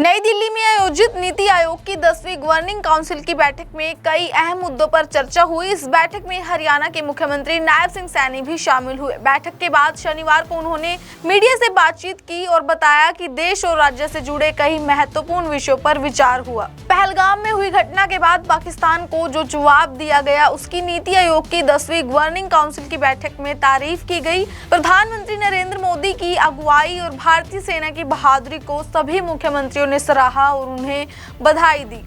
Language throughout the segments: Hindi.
नई दिल्ली में आयोजित नीति आयोग की 10वीं गवर्निंग काउंसिल की बैठक में कई अहम मुद्दों पर चर्चा हुई। इस बैठक में हरियाणा के मुख्यमंत्री नायब सिंह सैनी भी शामिल हुए। बैठक के बाद शनिवार को उन्होंने मीडिया से बातचीत की और बताया कि देश और राज्य से जुड़े कई महत्वपूर्ण विषयों पर विचार हुआ। पहलगाम में हुई घटना के बाद पाकिस्तान को जो जवाब दिया गया, उसकी नीति आयोग की 10वीं गवर्निंग काउंसिल की बैठक में तारीफ की गई। प्रधानमंत्री नरेंद्र मोदी की अगुवाई और भारतीय सेना की बहादुरी को सभी मुख्यमंत्रियों ने सराहा और उन्हें बधाई दी।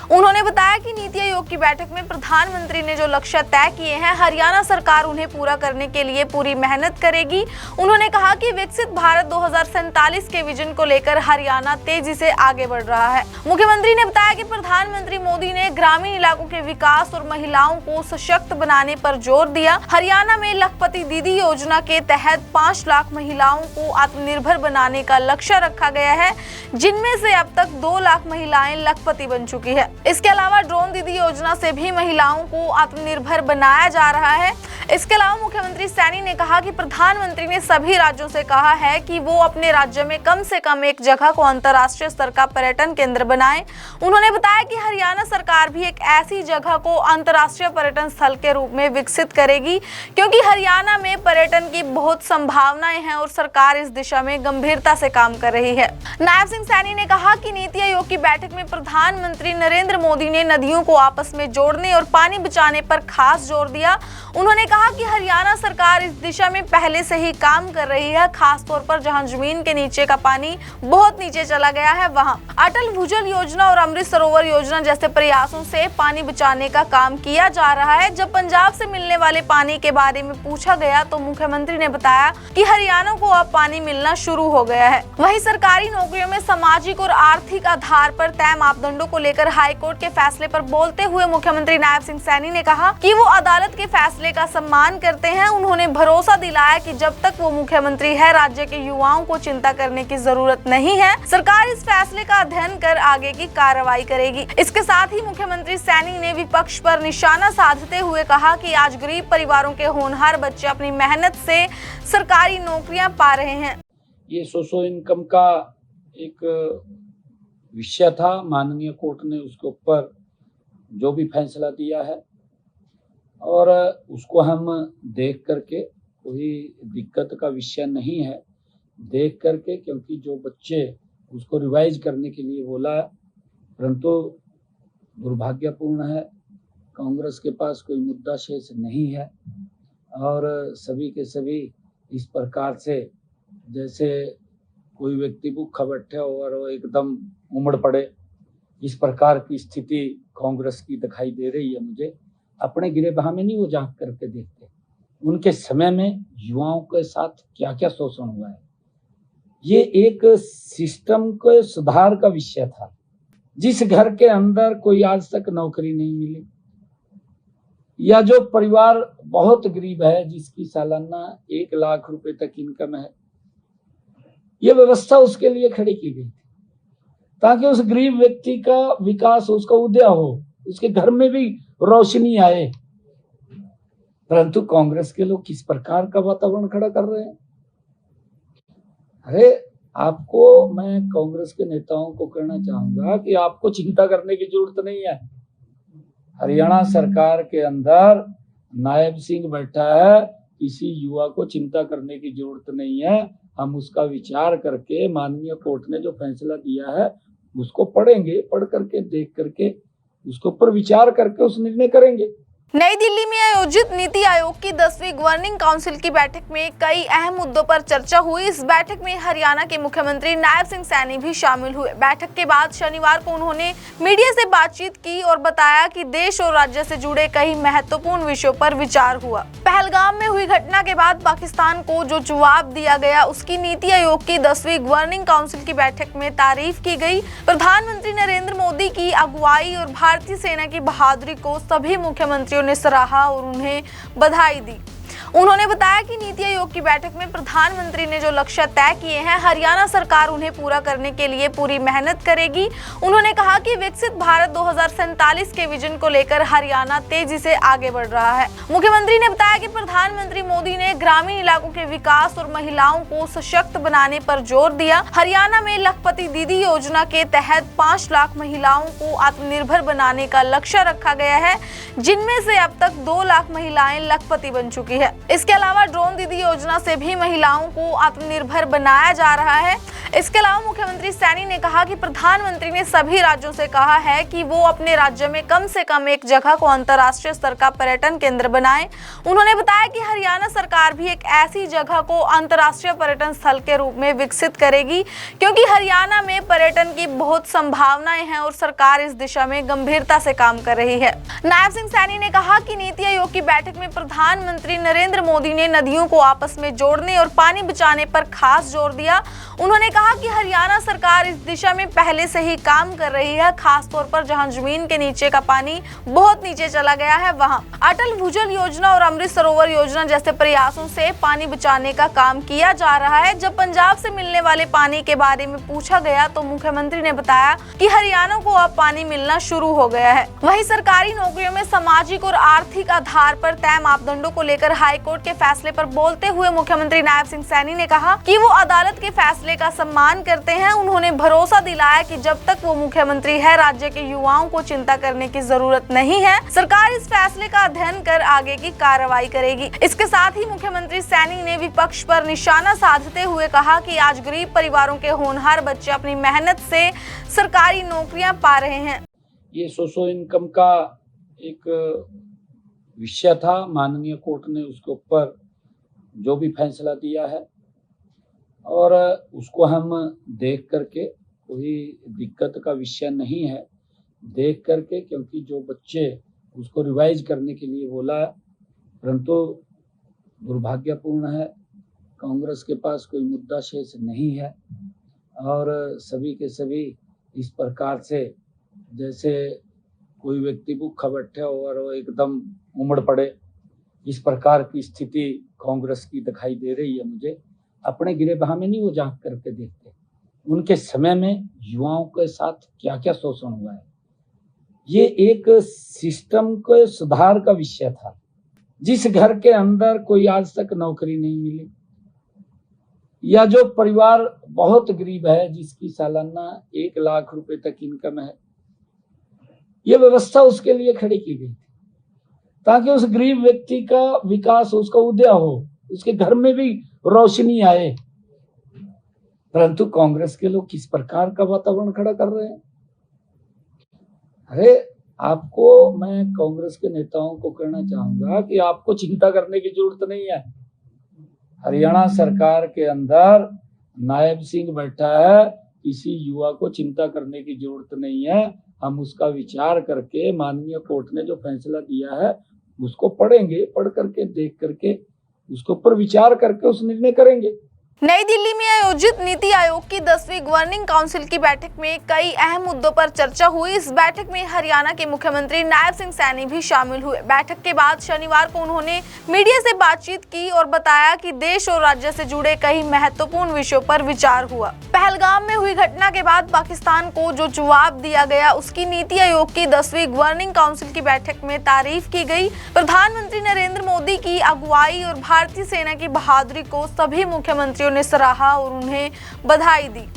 उन्होंने बताया कि नीति आयोग की बैठक में प्रधानमंत्री ने जो लक्ष्य तय किए हैं, हरियाणा सरकार उन्हें पूरा करने के लिए पूरी मेहनत करेगी। उन्होंने कहा कि विकसित भारत 2047 के विजन को लेकर हरियाणा तेजी से आगे बढ़ रहा है। मुख्यमंत्री ने बताया कि प्रधानमंत्री मोदी ने ग्रामीण इलाकों के विकास और महिलाओं को सशक्त बनाने पर जोर दिया। हरियाणा में लखपति दीदी योजना के तहत 5 लाख महिलाओं को आत्मनिर्भर बनाने का लक्ष्य रखा गया है, जिनमें से अब तक 2 लाख महिलाएं लखपति बन चुकी है। इसके अलावा ड्रोन दीदी योजना से भी महिलाओं को आत्मनिर्भर बनाया जा रहा है। इसके अलावा मुख्यमंत्री सैनी ने कहा कि प्रधानमंत्री ने सभी राज्यों से कहा है कि वो अपने राज्य में कम से कम एक जगह को अंतर्राष्ट्रीय स्तर का पर्यटन केंद्र बनाएं। उन्होंने बताया कि हरियाणा सरकार भी एक ऐसी जगह को अंतर्राष्ट्रीय पर्यटन स्थल के रूप में विकसित करेगी, क्योंकि हरियाणा में पर्यटन की बहुत संभावनाएं हैं और सरकार इस दिशा में गंभीरता से काम कर रही है। नायब सिंह सैनी ने कहा कि नीति आयोग की बैठक में प्रधानमंत्री नरेंद्र मोदी ने नदियों को आपस में जोड़ने और पानी बचाने पर खास जोर दिया। उन्होंने कहा कि हरियाणा सरकार इस दिशा में पहले से ही काम कर रही है, खास तौर पर जहां जमीन के नीचे का पानी बहुत नीचे चला गया है, वहां अटल भूजल योजना और अमृत सरोवर योजना जैसे प्रयासों से पानी बचाने का काम किया जा रहा है। जब पंजाब से मिलने वाले पानी के बारे में पूछा गया तो मुख्यमंत्री ने बताया कि हरियाणा को अब पानी मिलना शुरू हो गया है। वहीं सरकारी नौकरियों में सामाजिक और आर्थिक आधार पर तय मापदंडों को लेकर हाईकोर्ट के फैसले पर बोलते हुए मुख्यमंत्री नायब सिंह सैनी ने कहा कि वो अदालत के फैसले का सम्मान करते हैं। उन्होंने भरोसा दिलाया कि जब तक वो मुख्यमंत्री है, राज्य के युवाओं को चिंता करने की जरूरत नहीं है। सरकार इस फैसले का अध्ययन कर आगे की कार्रवाई करेगी। इसके साथ ही मुख्यमंत्री सैनी ने विपक्ष पर निशाना साधते हुए कहा कि आज गरीब परिवारों के होनहार बच्चे अपनी मेहनत से सरकारी नौकरियां पा रहे हैं। ये सोशो इनकम का एक विषय था। माननीय कोर्ट ने उसके ऊपर जो भी फैसला दिया है और उसको हम देख करके, कोई दिक्कत का विषय नहीं है देख करके, क्योंकि जो बच्चे उसको रिवाइज करने के लिए बोला, परंतु दुर्भाग्यपूर्ण है कांग्रेस के पास कोई मुद्दा शेष नहीं है और सभी के सभी इस प्रकार से जैसे कोई व्यक्ति भूखा बैठे और वो एकदम उमड़ पड़े, इस प्रकार की स्थिति कांग्रेस की दिखाई दे रही है। मुझे अपने गिरेबान में नहीं वो झांक करके देखते, उनके समय में युवाओं के साथ क्या क्या शोषण हुआ है। ये एक सिस्टम के सुधार का विषय था। जिस घर के अंदर कोई आज तक नौकरी नहीं मिली, या जो परिवार बहुत गरीब है, जिसकी सालाना 1 लाख रुपए तक इनकम है, ये व्यवस्था उसके लिए खड़ी की गई थी ताकि उस गरीब व्यक्ति का विकास, उसका उदय हो, उसके घर में भी रोशनी आए। परंतु कांग्रेस के लोग किस प्रकार का वातावरण खड़ा कर रहे हैं। अरे आपको, मैं कांग्रेस के नेताओं को कहना चाहूंगा कि आपको चिंता करने की जरूरत नहीं है। हरियाणा सरकार के अंदर नायब सिंह बैठा है, किसी युवा को चिंता करने की जरूरत नहीं है। हम उसका विचार करके, माननीय कोर्ट ने जो फैसला दिया है उसको पढ़ेंगे, पढ़ करके देख करके उसके ऊपर विचार करके उस निर्णय करेंगे। नई दिल्ली में आयोजित नीति आयोग की 10वीं गवर्निंग काउंसिल की बैठक में कई अहम मुद्दों पर चर्चा हुई। इस बैठक में हरियाणा के मुख्यमंत्री नायब सिंह सैनी भी शामिल हुए। बैठक के बाद शनिवार को उन्होंने मीडिया से बातचीत की और बताया कि देश और राज्य से जुड़े कई महत्वपूर्ण विषयों पर विचार हुआ। पहलगाम में हुई घटना के बाद पाकिस्तान को जो जवाब दिया गया, उसकी नीति आयोग की 10वीं गवर्निंग काउंसिल की बैठक में तारीफ की गई। प्रधानमंत्री नरेंद्र मोदी की अगुवाई और भारतीय सेना की बहादुरी को सभी मुख्यमंत्रियों ने सराहा और उन्हें बधाई दी। उन्होंने बताया कि नीति आयोग की बैठक में प्रधानमंत्री ने जो लक्ष्य तय किए हैं, हरियाणा सरकार उन्हें पूरा करने के लिए पूरी मेहनत करेगी। उन्होंने कहा कि विकसित भारत 2047 के विजन को लेकर हरियाणा तेजी से आगे बढ़ रहा है। मुख्यमंत्री ने बताया कि प्रधानमंत्री मोदी ने ग्रामीण इलाकों के विकास और महिलाओं को सशक्त बनाने पर जोर दिया। हरियाणा में लखपति दीदी योजना के तहत 5 लाख महिलाओं को आत्मनिर्भर बनाने का लक्ष्य रखा गया है, जिनमें से अब तक 2 लाख महिलाएं लखपति बन चुकी है। इसके अलावा ड्रोन दीदी योजना से भी महिलाओं को आत्मनिर्भर बनाया जा रहा है। इसके अलावा मुख्यमंत्री सैनी ने कहा कि प्रधानमंत्री ने सभी राज्यों से कहा है कि वो अपने राज्य में कम से कम एक जगह को अंतर्राष्ट्रीय स्तर का पर्यटन केंद्र बनाएं। उन्होंने बताया कि हरियाणा सरकार भी एक ऐसी जगह को अंतर्राष्ट्रीय पर्यटन स्थल के रूप में विकसित करेगी, क्योंकि हरियाणा में पर्यटन की बहुत संभावनाएं हैं और सरकार इस दिशा में गंभीरता से काम कर रही है। नायब सिंह सैनी ने कहा कि नीति आयोग की बैठक में प्रधानमंत्री नरेंद्र मोदी ने नदियों को आपस में जोड़ने और पानी बचाने पर खास जोर दिया। उन्होंने कहा कि हरियाणा सरकार इस दिशा में पहले से ही काम कर रही है, खास तौर पर जहां जमीन के नीचे का पानी बहुत नीचे चला गया है, वहां अटल भूजल योजना और अमृत सरोवर योजना जैसे प्रयासों से पानी बचाने का काम किया जा रहा है। जब पंजाब से मिलने वाले पानी के बारे में पूछा गया तो मुख्यमंत्री ने बताया कि हरियाणा को अब पानी मिलना शुरू हो गया है। वहीं सरकारी नौकरियों में सामाजिक और आर्थिक आधार पर तय मापदंडों को लेकर हाईकोर्ट के फैसले पर बोलते हुए मुख्यमंत्री नायब सिंह सैनी ने कहा कि वो अदालत के फैसले का सम्मान करते हैं। उन्होंने भरोसा दिलाया कि जब तक वो मुख्यमंत्री है, राज्य के युवाओं को चिंता करने की जरूरत नहीं है। सरकार इस फैसले का अध्ययन कर आगे की कार्रवाई करेगी। इसके साथ ही मुख्यमंत्री सैनी ने विपक्ष पर निशाना साधते हुए कहा कि आज गरीब परिवारों के होनहार बच्चे अपनी मेहनत से सरकारी नौकरियां पा रहे हैं। ये सोशल इनकम का एक विषय था। माननीय कोर्ट ने उसके ऊपर जो भी फैसला दिया है और उसको हम देख करके, कोई दिक्कत का विषय नहीं है देख करके, क्योंकि जो बच्चे उसको रिवाइज करने के लिए बोला, परंतु दुर्भाग्यपूर्ण है कांग्रेस के पास कोई मुद्दा शेष नहीं है और सभी के सभी इस प्रकार से जैसे कोई व्यक्ति भूखा बैठे और वो एकदम उमड़ पड़े, इस प्रकार की स्थिति कांग्रेस की दिखाई दे रही है। मुझे अपने गिरेबान में नहीं वो झांक करके देखते उनके समय में युवाओं के साथ क्या क्या शोषण हुआ है। ये एक सिस्टम के सुधार का विषय था। जिस घर के अंदर कोई आज तक नौकरी नहीं मिली या जो परिवार बहुत गरीब है, जिसकी सालाना 1 लाख रुपए तक इनकम है, ये व्यवस्था उसके लिए खड़ी की गई थी ताकि उस गरीब व्यक्ति का विकास, उसका उदय हो, उसके घर में भी रोशनी आए। परंतु कांग्रेस के लोग किस प्रकार का वातावरण खड़ा कर रहे हैं। अरे आपको, मैं कांग्रेस के नेताओं को कहना चाहूंगा कि आपको चिंता करने की जरूरत नहीं है। हरियाणा सरकार के अंदर नायब सिंह बैठा है, किसी युवा को चिंता करने की जरूरत नहीं है। हम उसका विचार करके, माननीय कोर्ट ने जो फैसला दिया है उसको पढ़ेंगे, पढ़ करके देख करके उसके ऊपर विचार करके उस निर्णय करेंगे। नई दिल्ली में आयोजित नीति आयोग की 10वीं गवर्निंग काउंसिल की बैठक में कई अहम मुद्दों पर चर्चा हुई। इस बैठक में हरियाणा के मुख्यमंत्री नायब सिंह सैनी भी शामिल हुए। बैठक के बाद शनिवार को उन्होंने मीडिया से बातचीत की और बताया कि देश और राज्य से जुड़े कई महत्वपूर्ण विषयों पर विचार हुआ। पहलगाम में हुई घटना के बाद पाकिस्तान को जो जवाब दिया गया, उसकी नीति आयोग की 10वीं गवर्निंग काउंसिल की बैठक में तारीफ की गई। प्रधानमंत्री नरेंद्र मोदी की अगुवाई और भारतीय सेना की बहादुरी को सभी मुख्यमंत्रियों ने सराहा और उन्हें बधाई दी।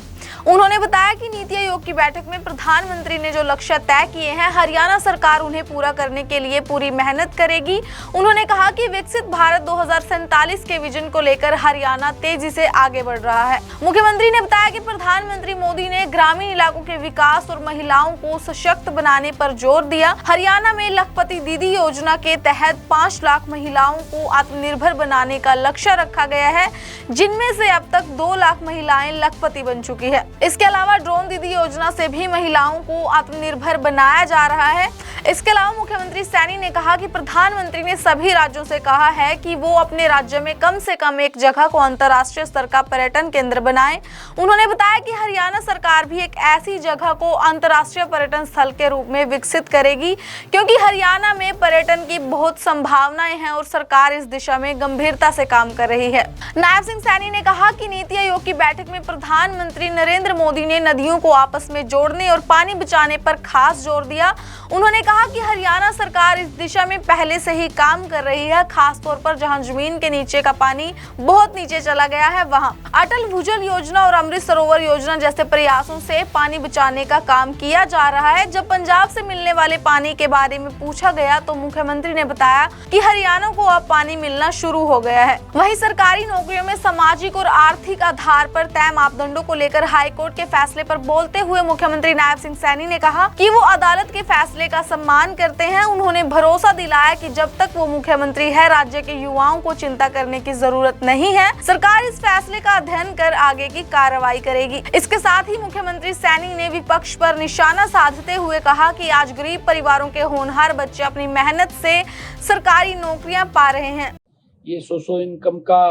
उन्होंने बताया कि नीति आयोग की बैठक में प्रधानमंत्री ने जो लक्ष्य तय किए हैं, हरियाणा सरकार उन्हें पूरा करने के लिए पूरी मेहनत करेगी। उन्होंने कहा कि विकसित भारत 2047 के विजन को लेकर हरियाणा तेजी से आगे बढ़ रहा है। मुख्यमंत्री ने बताया कि प्रधानमंत्री मोदी ने ग्रामीण इलाकों के विकास और महिलाओं को सशक्त बनाने पर जोर दिया। हरियाणा में लखपति दीदी योजना के तहत 5 लाख महिलाओं को आत्मनिर्भर बनाने का लक्ष्य रखा गया है, जिनमें से अब तक 2 लाख महिलाएं लखपति बन चुकी है। इसके अलावा ड्रोन दीदी योजना से भी महिलाओं को आत्मनिर्भर बनाया जा रहा है। इसके अलावा मुख्यमंत्री सैनी ने कहा कि प्रधानमंत्री ने सभी राज्यों से कहा है कि वो अपने राज्य में कम से कम एक जगह को अंतर्राष्ट्रीय स्तर का पर्यटन केंद्र बनाएं। उन्होंने बताया कि हरियाणा सरकार भी एक ऐसी जगह को अंतर्राष्ट्रीय पर्यटन स्थल के रूप में विकसित करेगी, क्योंकि हरियाणा में पर्यटन की बहुत संभावनाएं हैं और सरकार इस दिशा में गंभीरता से काम कर रही है। नायब सिंह सैनी ने कहा कि नीति आयोग की बैठक में प्रधानमंत्री नरेंद्र मोदी ने नदियों को आपस में जोड़ने और पानी बचाने पर खास जोर दिया। उन्होंने कहा कि हरियाणा सरकार इस दिशा में पहले से ही काम कर रही है, खास तौर पर जहां जमीन के नीचे का पानी बहुत नीचे चला गया है वहां अटल भूजल योजना और अमृत सरोवर योजना जैसे प्रयासों से पानी बचाने का काम किया जा रहा है। जब पंजाब से मिलने वाले पानी के बारे में पूछा गया तो मुख्यमंत्री ने बताया कि हरियाणा को अब पानी मिलना शुरू हो गया है। वहीं सरकारी नौकरियों में सामाजिक और आर्थिक आधार पर तय मापदंडों को लेकर हाईकोर्ट के फैसले पर बोलते हुए मुख्यमंत्री नायब सिंह सैनी ने कहा कि वो अदालत के फैसले का सम्मान करते हैं। उन्होंने भरोसा दिलाया कि जब तक वो मुख्यमंत्री है, राज्य के युवाओं को चिंता करने की जरूरत नहीं है। सरकार इस फैसले का अध्ययन कर आगे की कार्रवाई करेगी। इसके साथ ही मुख्यमंत्री सैनी ने विपक्ष पर निशाना साधते हुए कहा कि आज गरीब परिवारों के होनहार बच्चे अपनी मेहनत से सरकारी नौकरियां पा रहे हैं। ये सोशो इनकम का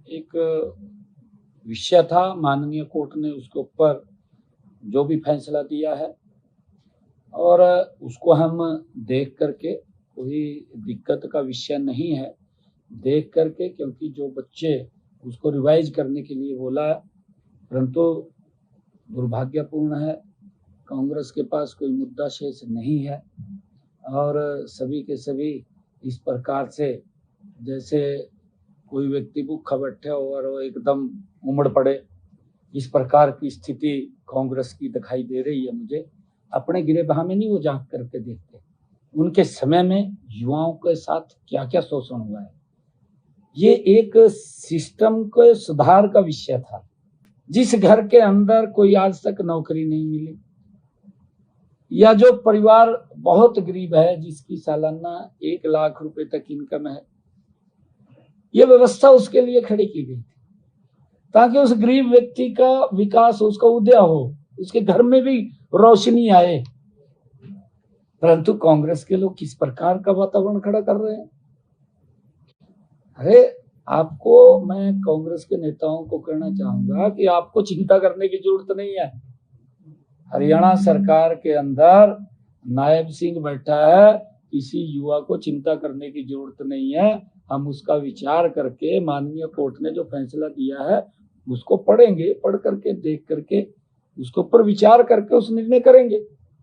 एक विषय था। माननीय कोर्ट ने उसके ऊपर जो भी फैसला दिया है और उसको हम देख करके, कोई दिक्कत का विषय नहीं है देख करके, क्योंकि जो बच्चे उसको रिवाइज करने के लिए बोला है, परंतु दुर्भाग्यपूर्ण है कांग्रेस के पास कोई मुद्दा शेष नहीं है और सभी के सभी इस प्रकार से जैसे कोई व्यक्ति भूखा बैठे हो और वो एकदम उमड़ पड़े, इस प्रकार की स्थिति कांग्रेस की दिखाई दे रही है। मुझे अपने गिरेबान में नहीं वो झांक करके देखते उनके समय में युवाओं के साथ क्या क्या शोषण हुआ है। ये एक सिस्टम के सुधार का विषय था। जिस घर के अंदर कोई आज तक नौकरी नहीं मिली या जो परिवार बहुत गरीब है, जिसकी सालाना 1 लाख रुपए तक इनकम है, ये व्यवस्था उसके लिए खड़ी की गई थी ताकि उस गरीब व्यक्ति का विकास, उसका उदय हो, उसके घर में भी रोशनी आए। परंतु कांग्रेस के लोग किस प्रकार का वातावरण खड़ा कर रहे हैं। अरे आपको, मैं कांग्रेस के नेताओं को कहना चाहूंगा कि आपको चिंता करने की जरूरत नहीं है। हरियाणा सरकार के अंदर नायब सिंह बैठा है, किसी युवा को चिंता करने की जरूरत नहीं है। हम उसका विचार करके, माननीय कोर्ट ने जो फैसला दिया है उसको पढ़ेंगे, पढ़ करके देख करके उसके ऊपर विचार करके उस निर्णय करेंगे।